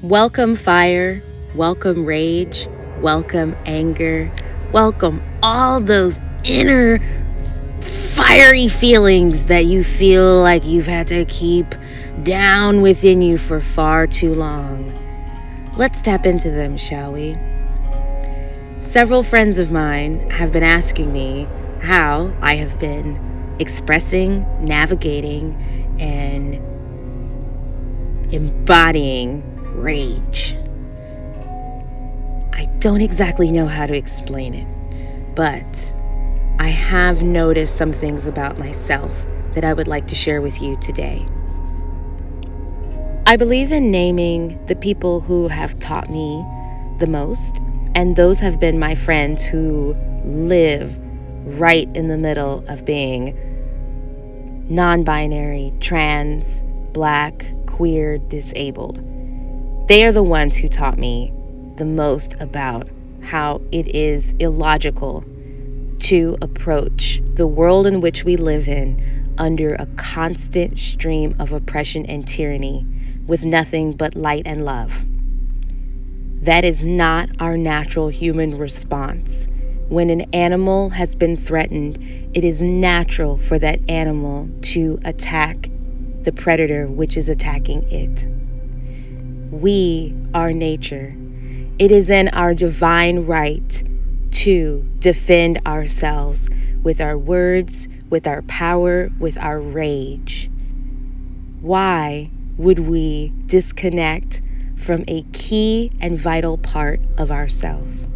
Welcome fire, welcome rage, welcome anger, welcome all those inner fiery feelings that you feel like you've had to keep down within you for far too long. Let's tap into them, shall we? Several friends of mine have been asking me how I have been expressing, navigating, and embodying rage. I don't exactly know how to explain it, but I have noticed some things about myself that I would like to share with you today. I believe in naming the people who have taught me the most, and those have been my friends who live right in the middle of being non-binary, trans, black, queer, disabled. They are the ones who taught me the most about how it is illogical to approach the world in which we live in under a constant stream of oppression and tyranny with nothing but light and love. That is not our natural human response. When an animal has been threatened, it is natural for that animal to attack the predator which is attacking it. We are nature. It is in our divine right to defend ourselves with our words, with our power, with our rage. Why would we disconnect from a key and vital part of ourselves?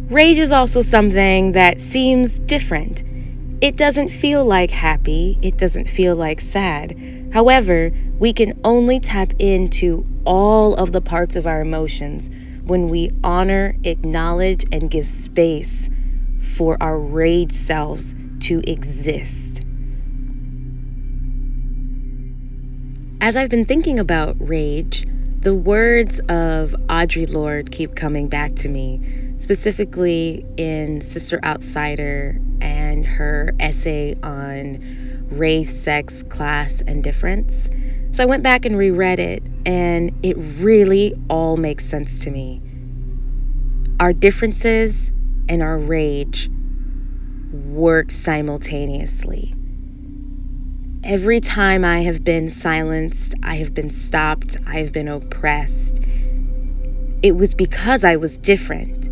Rage is also something that seems different. It doesn't feel like happy. It doesn't feel like sad. However, we can only tap into all of the parts of our emotions when we honor, acknowledge, and give space for our rage selves to exist. As I've been thinking about rage, the words of Audre Lorde keep coming back to me, specifically in Sister Outsider and her essay on race, sex, class, and difference. So I went back and reread it, and it really all makes sense to me. Our differences and our rage work simultaneously. Every time I have been silenced, I have been stopped, I have been oppressed, it was because I was different.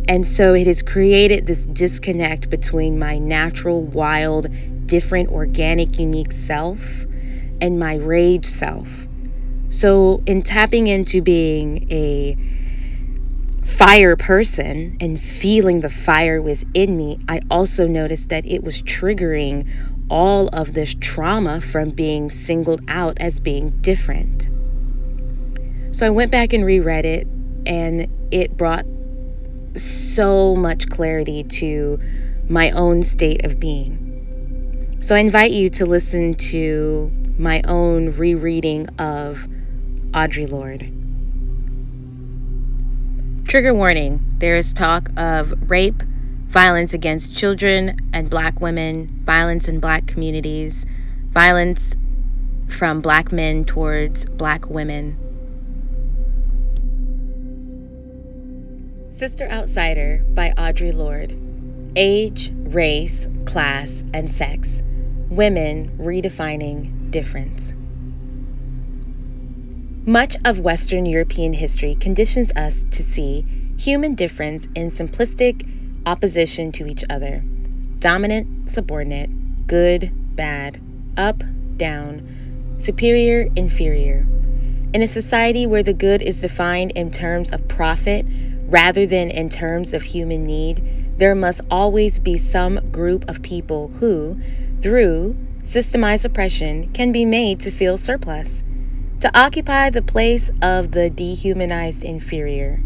And so it has created this disconnect between my natural, wild, different, organic, unique self and my rage self. So in tapping into being a fire person and feeling the fire within me, I also noticed that it was triggering all of this trauma from being singled out as being different. So I went back and reread it, and it brought so much clarity to my own state of being. So I invite you to listen to my own rereading of Audre Lorde. Trigger warning: there is talk of rape, violence against children and black women, violence in black communities, violence from black men towards black women. Sister Outsider by Audre Lorde. Age, race, class, and sex. Women redefining difference. Much of Western European history conditions us to see human difference in simplistic opposition to each other. Dominant, subordinate, good, bad, up, down, superior, inferior. In a society where the good is defined in terms of profit rather than in terms of human need, there must always be some group of people who, through systemized oppression, can be made to feel surplus, to occupy the place of the dehumanized inferior.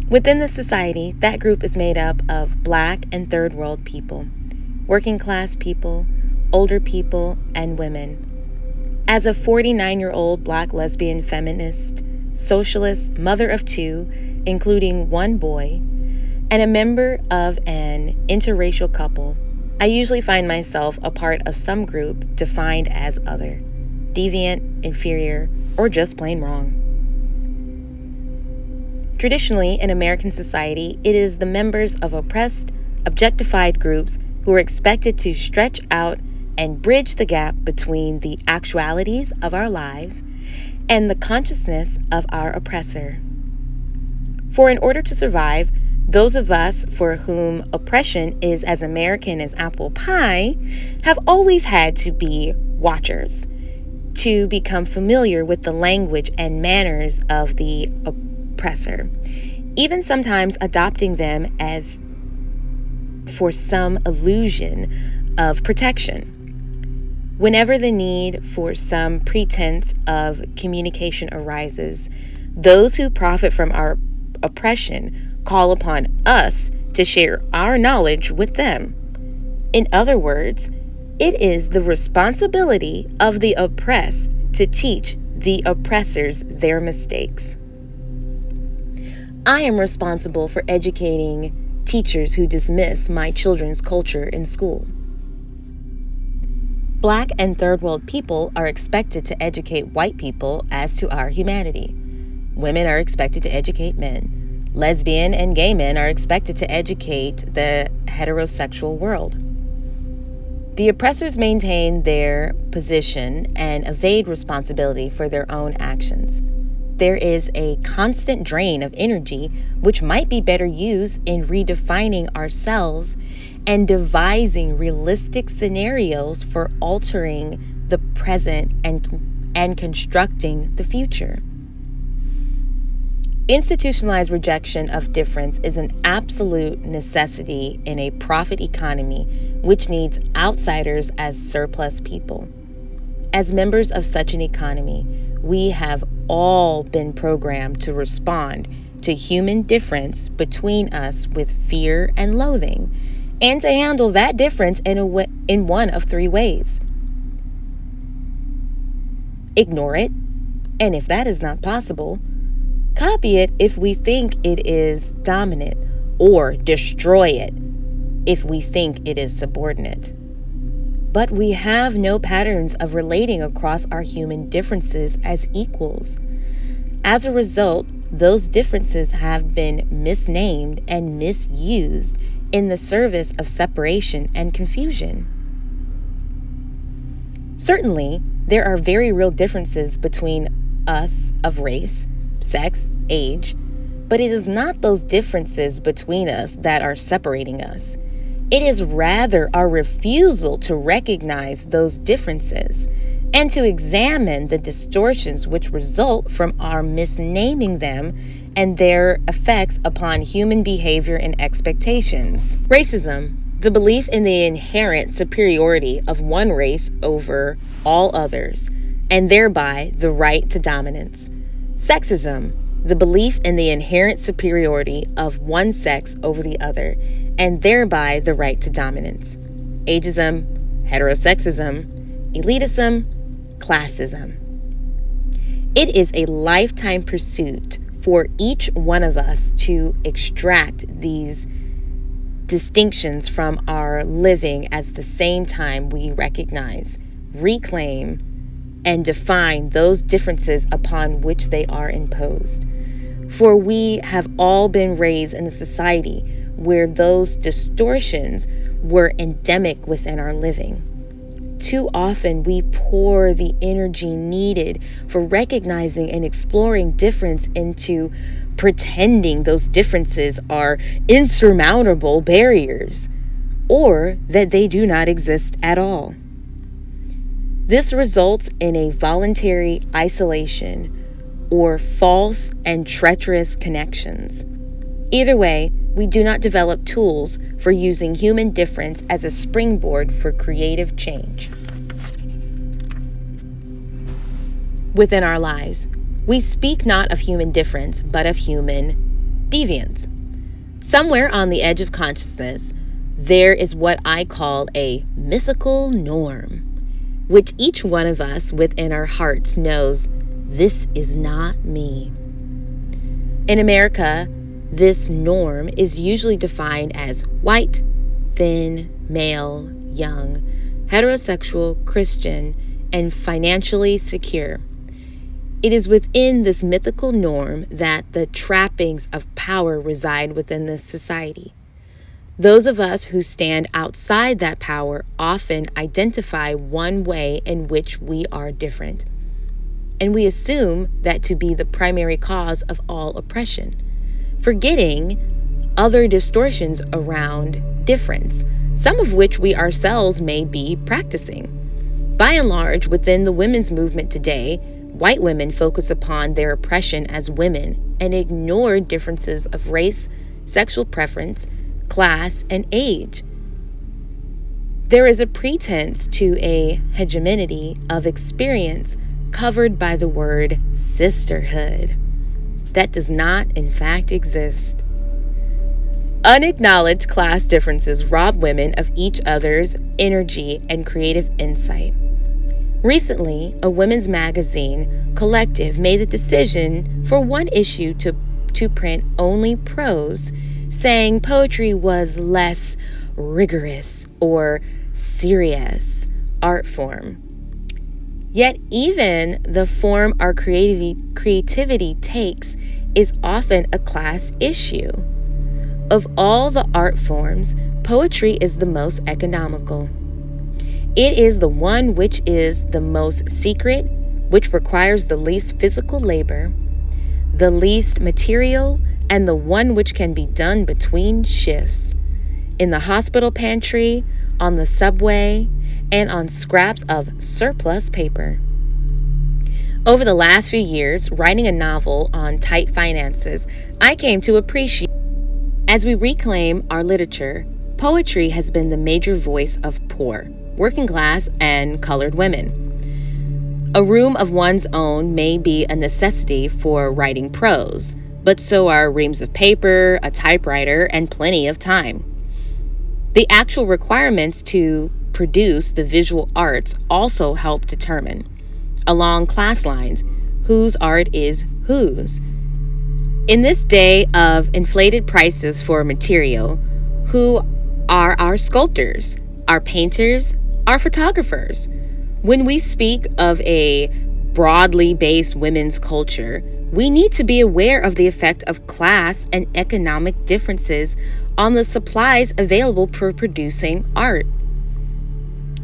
Within the society, that group is made up of black and third world people, working class people, older people, and women. As a 49-year-old black lesbian feminist, socialist, mother of two, including one boy, and a member of an interracial couple, I usually find myself a part of some group defined as other. deviant, inferior, or just plain wrong. Traditionally, in American society, it is the members of oppressed, objectified groups who are expected to stretch out and bridge the gap between the actualities of our lives and the consciousness of our oppressor. For in order to survive, those of us for whom oppression is as American as apple pie have always had to be watchers, to become familiar with the language and manners of the oppressor, even sometimes adopting them as for some illusion of protection. Whenever the need for some pretense of communication arises, those who profit from our oppression call upon us to share our knowledge with them. In other words, it is the responsibility of the oppressed to teach the oppressors their mistakes. I am responsible for educating teachers who dismiss my children's culture in school. Black and third world people are expected to educate white people as to our humanity. Women are expected to educate men. Lesbian and gay men are expected to educate the heterosexual world. The oppressors maintain their position and evade responsibility for their own actions. There is a constant drain of energy which might be better used in redefining ourselves and devising realistic scenarios for altering the present and constructing the future. Institutionalized rejection of difference is an absolute necessity in a profit economy which needs outsiders as surplus people. As members of such an economy, we have all been programmed to respond to human difference between us with fear and loathing, and to handle that difference in one of three ways. Ignore it, and if that is not possible, copy it if we think it is dominant, or destroy it if we think it is subordinate. But we have no patterns of relating across our human differences as equals. As a result, those differences have been misnamed and misused in the service of separation and confusion. Certainly, there are very real differences between us of race, sex, age, but it is not those differences between us that are separating us. It is rather our refusal to recognize those differences and to examine the distortions which result from our misnaming them and their effects upon human behavior and expectations. Racism, the belief in the inherent superiority of one race over all others, and thereby the right to dominance. Sexism, the belief in the inherent superiority of one sex over the other, and thereby the right to dominance. Ageism, heterosexism, elitism, classism. It is a lifetime pursuit for each one of us to extract these distinctions from our living at the same time we recognize, reclaim, and define those differences upon which they are imposed. For we have all been raised in a society where those distortions were endemic within our living. Too often we pour the energy needed for recognizing and exploring difference into pretending those differences are insurmountable barriers, or that they do not exist at all. This results in a voluntary isolation or false and treacherous connections. Either way, we do not develop tools for using human difference as a springboard for creative change. Within our lives, we speak not of human difference, but of human deviance. Somewhere on the edge of consciousness, there is what I call a mythical norm, which each one of us within our hearts knows this is not me. In America, this norm is usually defined as white, thin, male, young, heterosexual, Christian, and financially secure. It is within this mythical norm that the trappings of power reside within this society. Those of us who stand outside that power often identify one way in which we are different. And we assume that to be the primary cause of all oppression, forgetting other distortions around difference, some of which we ourselves may be practicing. By and large, within the women's movement today, white women focus upon their oppression as women and ignore differences of race, sexual preference, class, and age. There is a pretense to a hegemony of experience covered by the word sisterhood that does not, in fact, exist. Unacknowledged class differences rob women of each other's energy and creative insight. Recently, a women's magazine collective made the decision for one issue to print only prose, saying poetry was less rigorous or serious art form. Yet even the form our creativity takes is often a class issue. Of all the art forms, poetry is the most economical. It is the one which is the most secret, which requires the least physical labor, the least material, and the one which can be done between shifts, in the hospital pantry, on the subway, and on scraps of surplus paper. Over the last few years, writing a novel on tight finances, I came to appreciate. As we reclaim our literature, poetry has been the major voice of poor, working class, and colored women. A room of one's own may be a necessity for writing prose, but so are reams of paper, a typewriter, and plenty of time. The actual requirements to produce the visual arts also help determine, along class lines, whose art is whose. In this day of inflated prices for material, who are our sculptors, our painters, our photographers? When we speak of a broadly based women's culture, we need to be aware of the effect of class and economic differences on the supplies available for producing art.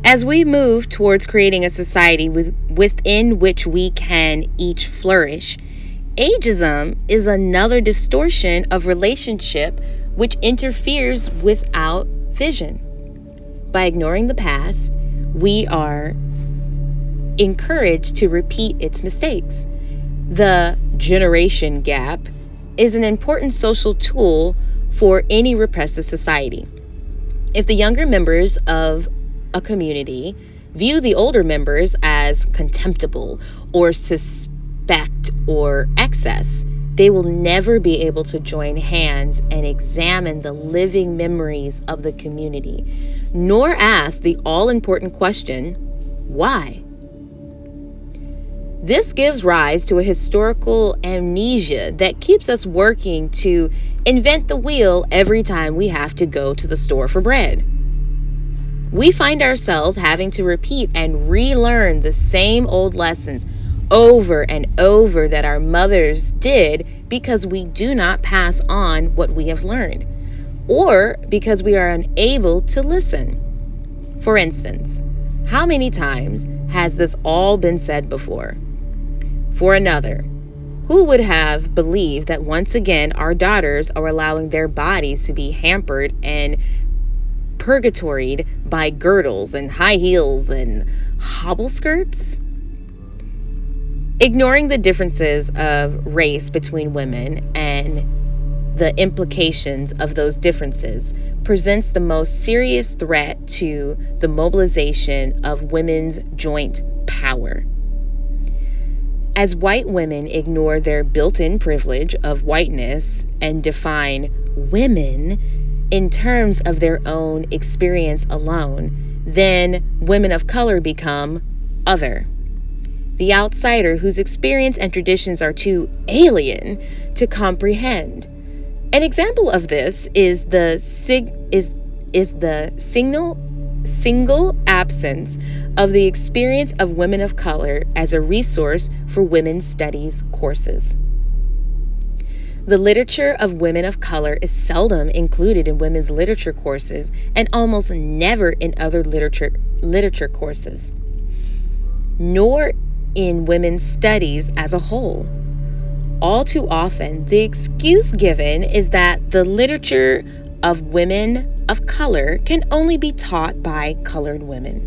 As we move towards creating a society within which we can each flourish, ageism is another distortion of relationship which interferes without vision. By ignoring the past, we are encouraged to repeat its mistakes. The generation gap is an important social tool for any repressive society. If the younger members of a community view the older members as contemptible or suspect or excess, they will never be able to join hands and examine the living memories of the community, nor ask the all-important question, why? This gives rise to a historical amnesia that keeps us working to invent the wheel every time we have to go to the store for bread. We find ourselves having to repeat and relearn the same old lessons over and over that our mothers did because we do not pass on what we have learned, or because we are unable to listen. For instance, how many times has this all been said before? For another, who would have believed that once again our daughters are allowing their bodies to be hampered and purgatoried by girdles and high heels and hobble skirts? Ignoring the differences of race between women and the implications of those differences presents the most serious threat to the mobilization of women's joint power. As white women ignore their built-in privilege of whiteness and define women in terms of their own experience alone, then women of color become other, the outsider whose experience and traditions are too alien to comprehend. An example of this is the single absence of the experience of women of color as a resource for women's studies courses. The literature of women of color is seldom included in women's literature courses and almost never in other literature courses, nor in women's studies as a whole. All too often, the excuse given is that the literature of women of color can only be taught by colored women,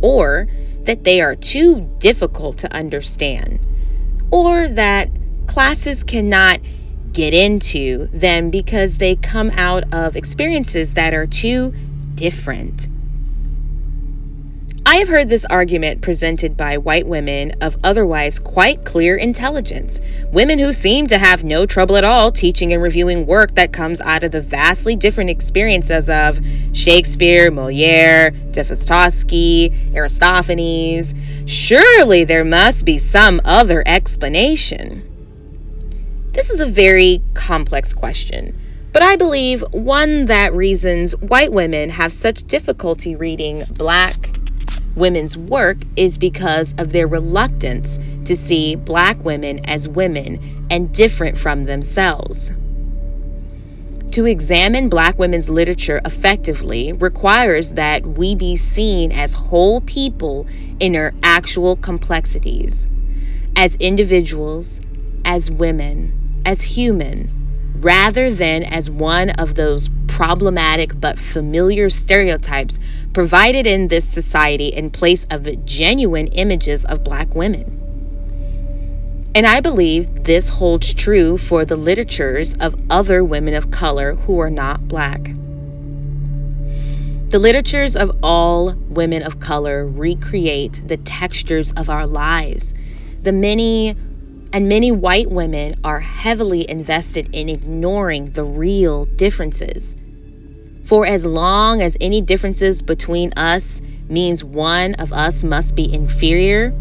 or that they are too difficult to understand, or that classes cannot get into them because they come out of experiences that are too different. I have heard this argument presented by white women of otherwise quite clear intelligence, women who seem to have no trouble at all teaching and reviewing work that comes out of the vastly different experiences of Shakespeare, Moliere, Dostoevsky, Aristophanes. Surely there must be some other explanation. This is a very complex question, but I believe one that reasons white women have such difficulty reading Black women's work is because of their reluctance to see Black women as women and different from themselves. To examine Black women's literature effectively requires that we be seen as whole people in their actual complexities, as individuals, as women, as human, rather than as one of those problematic but familiar stereotypes provided in this society in place of genuine images of Black women. And I believe this holds true for the literatures of other women of color who are not Black. The literatures of all women of color recreate the textures of our lives. Many white women are heavily invested in ignoring the real differences. For as long as any differences between us means one of us must be inferior,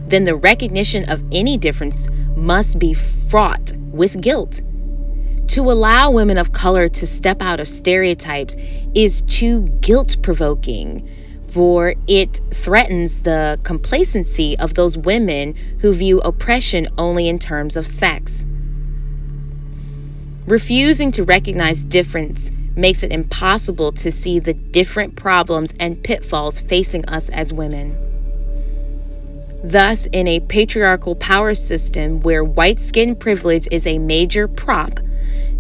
then the recognition of any difference must be fraught with guilt. To allow women of color to step out of stereotypes is too guilt-provoking, for it threatens the complacency of those women who view oppression only in terms of sex. Refusing to recognize difference makes it impossible to see the different problems and pitfalls facing us as women. Thus, in a patriarchal power system where white skin privilege is a major prop,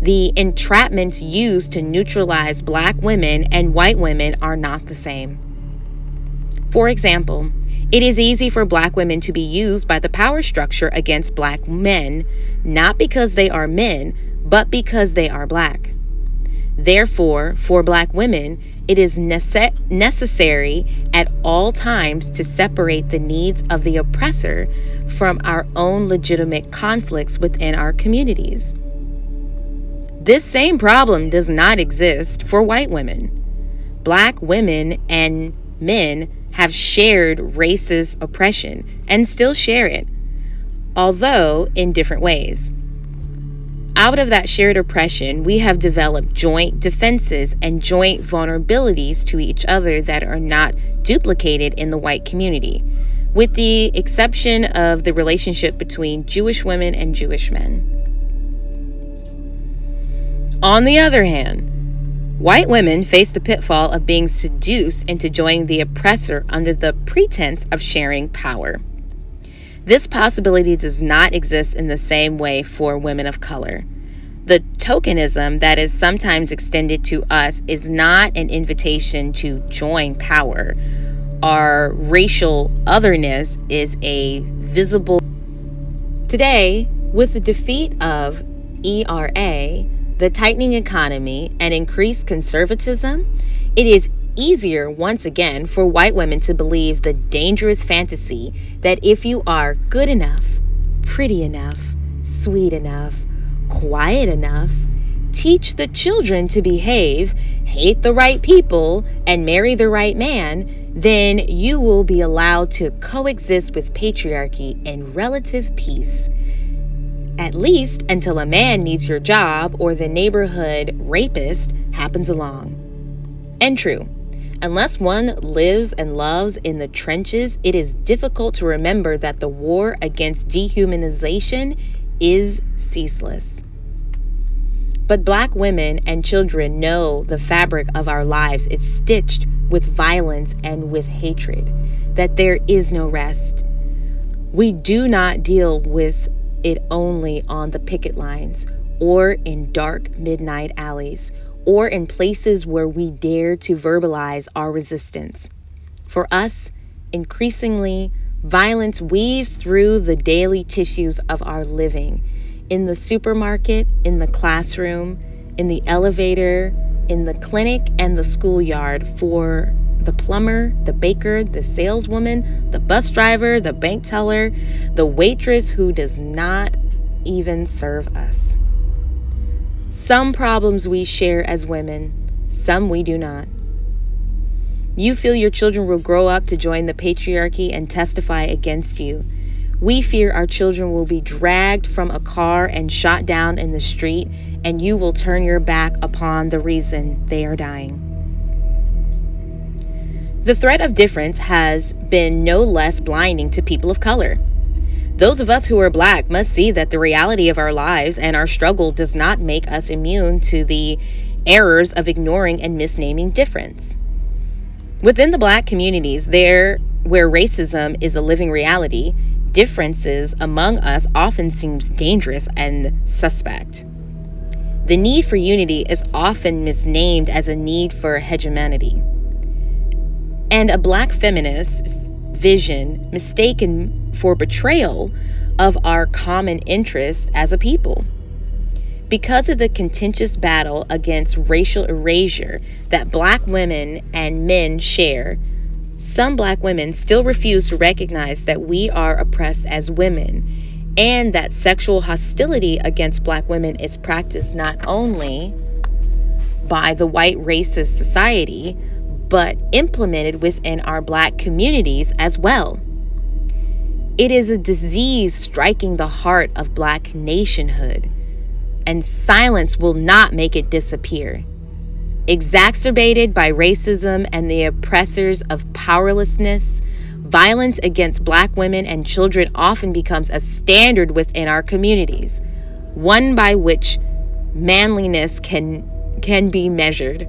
the entrapments used to neutralize Black women and white women are not the same. For example, it is easy for Black women to be used by the power structure against Black men, not because they are men, but because they are Black. Therefore, for Black women, it is necessary at all times to separate the needs of the oppressor from our own legitimate conflicts within our communities. This same problem does not exist for white women. Black women and men have shared racist oppression and still share it, although in different ways. Out of that shared oppression, we have developed joint defenses and joint vulnerabilities to each other that are not duplicated in the white community, with the exception of the relationship between Jewish women and Jewish men. On the other hand, white women face the pitfall of being seduced into joining the oppressor under the pretense of sharing power. This possibility does not exist in the same way for women of color. The tokenism that is sometimes extended to us is not an invitation to join power. Our racial otherness is a visible. Today, with the defeat of ERA, the tightening economy, and increased conservatism, it is easier once again for white women to believe the dangerous fantasy that if you are good enough, pretty enough, sweet enough, quiet enough, teach the children to behave, hate the right people, and marry the right man, then you will be allowed to coexist with patriarchy in relative peace. At least until a man needs your job or the neighborhood rapist happens along. And true, Unless one lives and loves in the trenches, it is difficult to remember that the war against dehumanization is ceaseless. But Black women and children know the fabric of our lives is stitched with violence and with hatred, that there is no rest. We do not deal with it only on the picket lines or in dark midnight alleys or in places where we dare to verbalize our resistance. For us, increasingly, violence weaves through the daily tissues of our living, in the supermarket, in the classroom, in the elevator, in the clinic and the schoolyard, for the plumber, the baker, the saleswoman, the bus driver, the bank teller, the waitress who does not even serve us. Some problems we share as women, some we do not. You feel your children will grow up to join the patriarchy and testify against you. We fear our children will be dragged from a car and shot down in the street, and you will turn your back upon the reason they are dying. The threat of difference has been no less blinding to people of color. Those of us who are Black must see that the reality of our lives and our struggle does not make us immune to the errors of ignoring and misnaming difference. Within the Black communities, where racism is a living reality, differences among us often seems dangerous and suspect. The need for unity is often misnamed as a need for hegemony. And a Black feminist vision mistaken for betrayal of our common interest as a people. Because of the contentious battle against racial erasure that Black women and men share, some Black women still refuse to recognize that we are oppressed as women, and that sexual hostility against Black women is practiced not only by the white racist society, but implemented within our Black communities as well. It is a disease striking the heart of Black nationhood, and silence will not make it disappear. Exacerbated by racism and the oppressors of powerlessness, violence against Black women and children often becomes a standard within our communities, one by which manliness can be measured.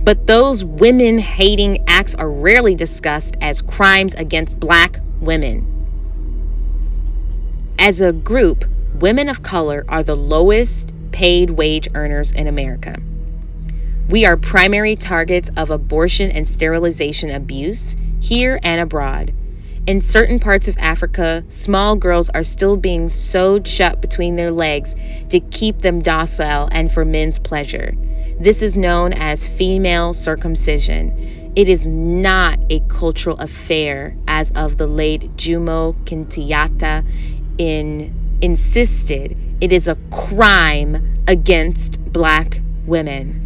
But those women-hating acts are rarely discussed as crimes against Black women. As a group, women of color are the lowest paid wage earners in America. We are primary targets of abortion and sterilization abuse here and abroad. In certain parts of Africa, small girls are still being sewed shut between their legs to keep them docile and for men's pleasure. This is known as female circumcision. It is not a cultural affair, as of the late Jomo Kenyatta insisted. It is a crime against Black women.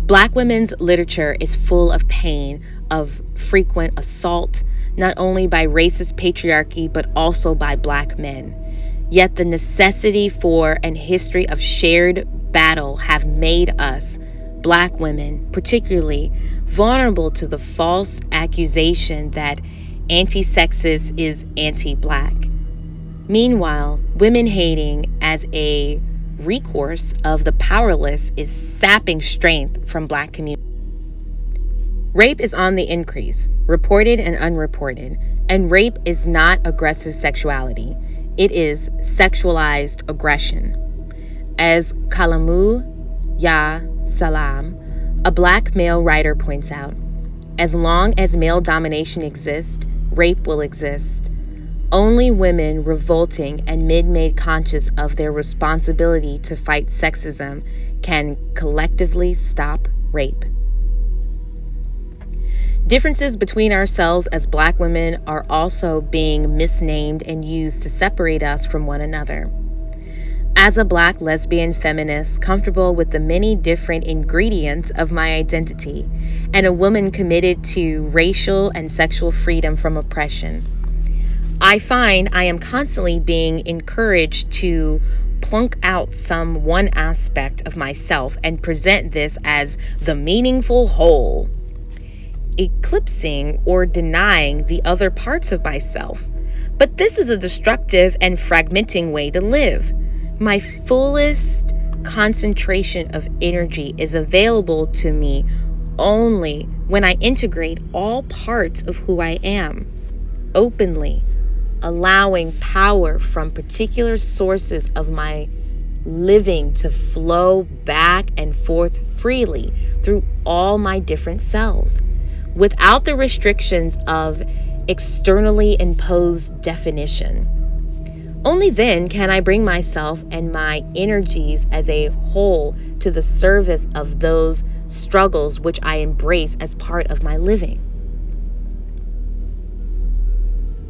Black women's literature is full of pain, of frequent assault, not only by racist patriarchy, but also by Black men. Yet the necessity for and history of shared battle have made us, Black women, particularly vulnerable to the false accusation that anti-sexist is anti-Black. Meanwhile, women hating as a recourse of the powerless is sapping strength from Black communities. Rape is on the increase, reported and unreported, and rape is not aggressive sexuality. It is sexualized aggression. As Kalamu Ya Salam, a Black male writer, points out, as long as male domination exists, rape will exist. Only women revolting and made conscious of their responsibility to fight sexism can collectively stop rape. Differences between ourselves as Black women are also being misnamed and used to separate us from one another. As a Black lesbian feminist comfortable with the many different ingredients of my identity, and a woman committed to racial and sexual freedom from oppression, I find I am constantly being encouraged to plunk out some one aspect of myself and present this as the meaningful whole, eclipsing or denying the other parts of myself. But this is a destructive and fragmenting way to live. My fullest concentration of energy is available to me only when I integrate all parts of who I am, openly, allowing power from particular sources of my living to flow back and forth freely through all my different selves, without the restrictions of externally imposed definition. Only then can I bring myself and my energies as a whole to the service of those struggles which I embrace as part of my living.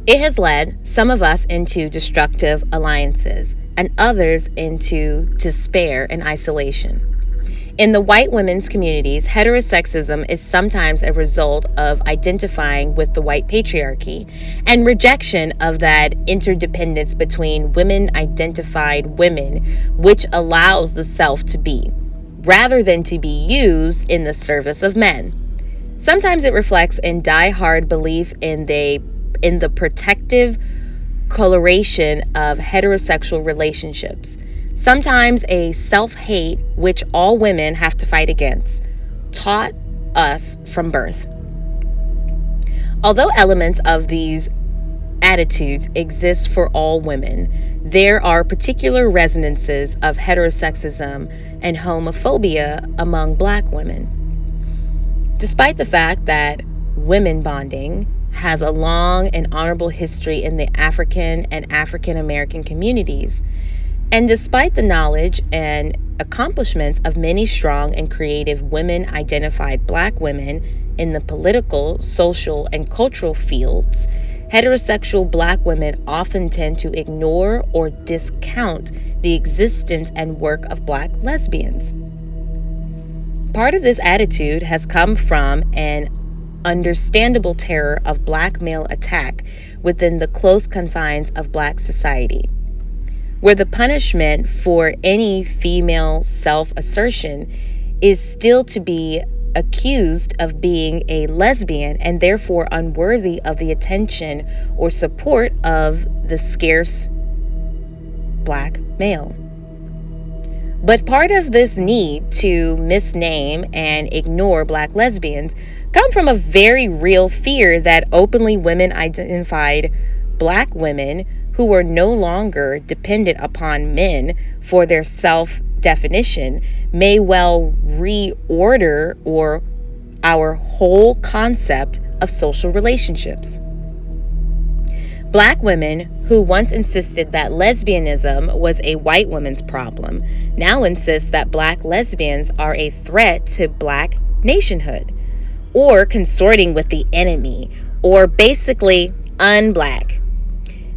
It has led some of us into destructive alliances and others into despair and isolation. In the white women's communities, heterosexism is sometimes a result of identifying with the white patriarchy and rejection of that interdependence between women-identified women, which allows the self to be, rather than to be used in the service of men. Sometimes it reflects in die-hard belief in the protective coloration of heterosexual relationships. Sometimes a self-hate which all women have to fight against, taught us from birth. Although elements of these attitudes exist for all women, there are particular resonances of heterosexism and homophobia among Black women. Despite the fact that women bonding has a long and honorable history in the African and African American communities, and despite the knowledge and accomplishments of many strong and creative women-identified Black women in the political, social, and cultural fields, heterosexual Black women often tend to ignore or discount the existence and work of Black lesbians. Part of this attitude has come from an understandable terror of Black male attack within the close confines of Black society, where the punishment for any female self-assertion is still to be accused of being a lesbian and therefore unworthy of the attention or support of the scarce Black male. But part of this need to misname and ignore Black lesbians come from a very real fear that openly women-identified Black women who are no longer dependent upon men for their self-definition may well reorder or our whole concept of social relationships. Black women who once insisted that lesbianism was a white woman's problem now insist that Black lesbians are a threat to Black nationhood, or consorting with the enemy, or basically un-Black.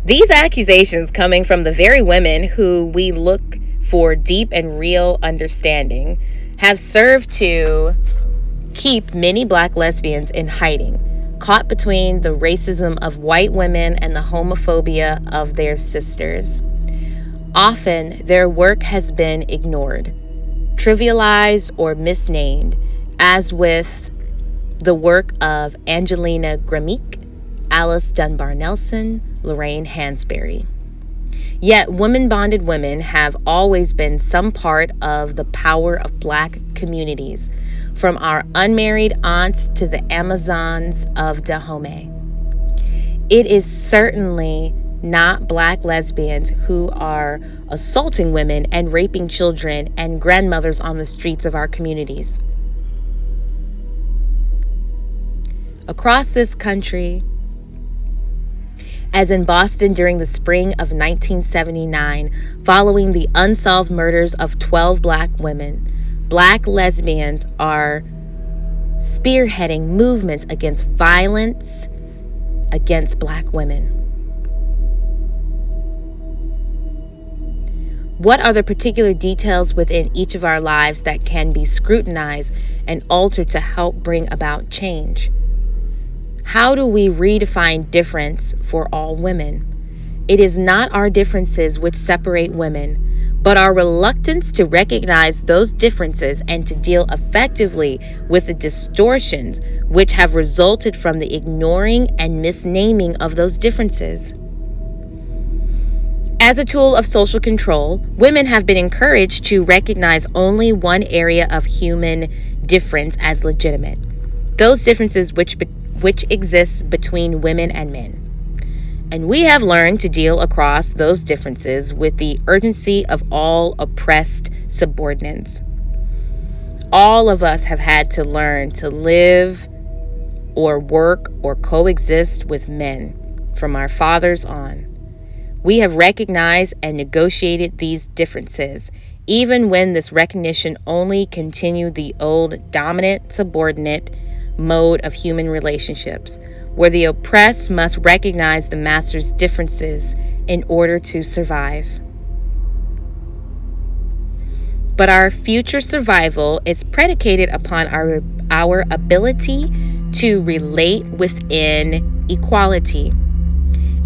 These accusations coming from the very women who we look for deep and real understanding have served to keep many Black lesbians in hiding, caught between the racism of white women and the homophobia of their sisters. Often, their work has been ignored, trivialized, or misnamed, as with the work of Angelina Gramick, Alice Dunbar Nelson, Lorraine Hansberry. Yet women-bonded women have always been some part of the power of Black communities, from our unmarried aunts to the Amazons of Dahomey. It is certainly not Black lesbians who are assaulting women and raping children and grandmothers on the streets of our communities. Across this country, as in Boston during the spring of 1979, following the unsolved murders of 12 Black women, Black lesbians are spearheading movements against violence against Black women. What are the particular details within each of our lives that can be scrutinized and altered to help bring about change? How do we redefine difference for all women? It is not our differences which separate women, But our reluctance to recognize those differences and to deal effectively with the distortions which have resulted from the ignoring and misnaming of those differences. As a tool of social control, women have been encouraged to recognize only one area of human difference as legitimate: those differences which exist between women and men. And we have learned to deal across those differences with the urgency of all oppressed subordinates. All of us have had to learn to live or work or coexist with men from our fathers on. We have recognized and negotiated these differences, even when this recognition only continued the old dominant-subordinate mode of human relationships, where the oppressed must recognize the master's differences in order to survive. But our future survival is predicated upon our ability to relate within equality.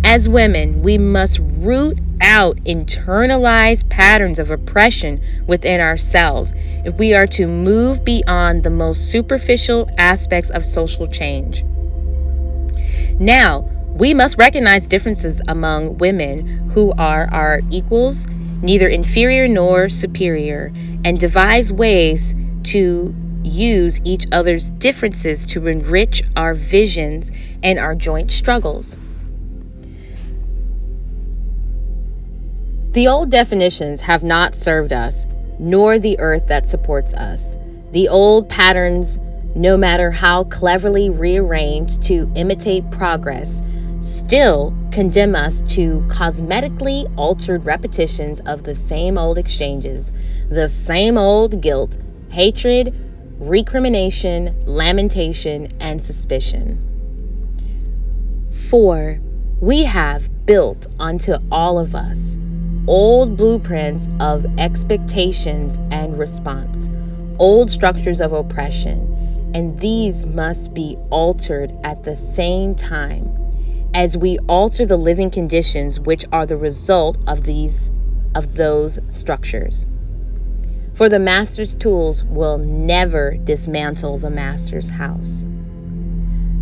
As women, we must root out internalized patterns of oppression within ourselves if we are to move beyond the most superficial aspects of social change. Now, we must recognize differences among women who are our equals, neither inferior nor superior, and devise ways to use each other's differences to enrich our visions and our joint struggles. The old definitions have not served us, nor the earth that supports us. The old patterns, no matter how cleverly rearranged to imitate progress, still condemn us to cosmetically altered repetitions of the same old exchanges, the same old guilt, hatred, recrimination, lamentation, and suspicion. For we have built onto all of us old blueprints of expectations and response, old structures of oppression, and these must be altered at the same time as we alter the living conditions which are the result of those structures. For the master's tools will never dismantle the master's house.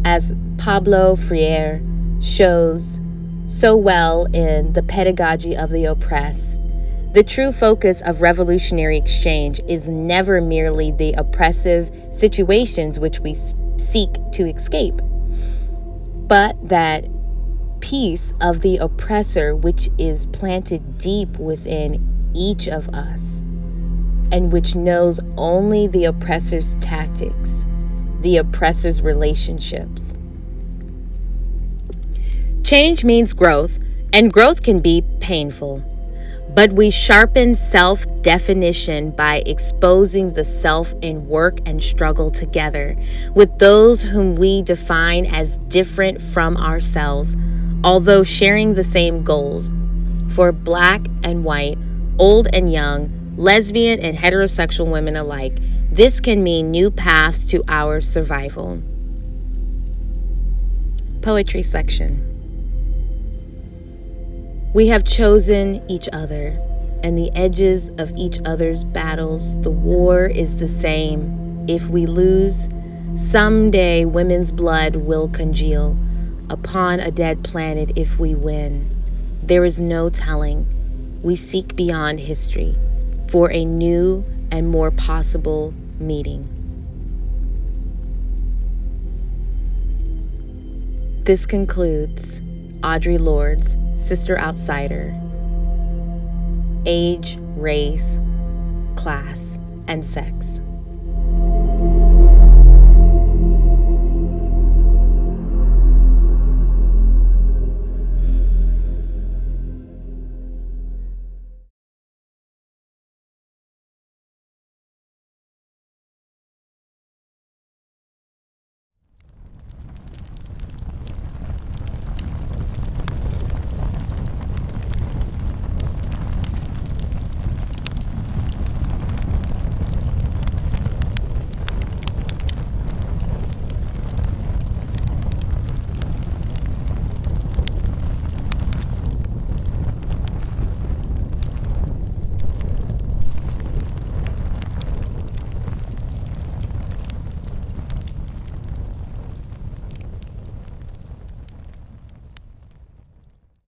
As Pablo Freire shows so well in The Pedagogy of the Oppressed, the true focus of revolutionary exchange is never merely the oppressive situations which we seek to escape, but that piece of the oppressor which is planted deep within each of us, and which knows only the oppressor's tactics, the oppressor's relationships. Change means growth, and growth can be painful. But we sharpen self-definition by exposing the self in work and struggle together with those whom we define as different from ourselves, although sharing the same goals. For Black and white, old and young, lesbian and heterosexual women alike, this can mean new paths to our survival. Poetry section. We have chosen each other, and the edges of each other's battles. The war is the same. If we lose, someday women's blood will congeal upon a dead planet. If we win, there is no telling. We seek beyond history for a new and more possible meeting. This concludes Audre Lorde's Sister Outsider, Age, Race, Class, and Sex.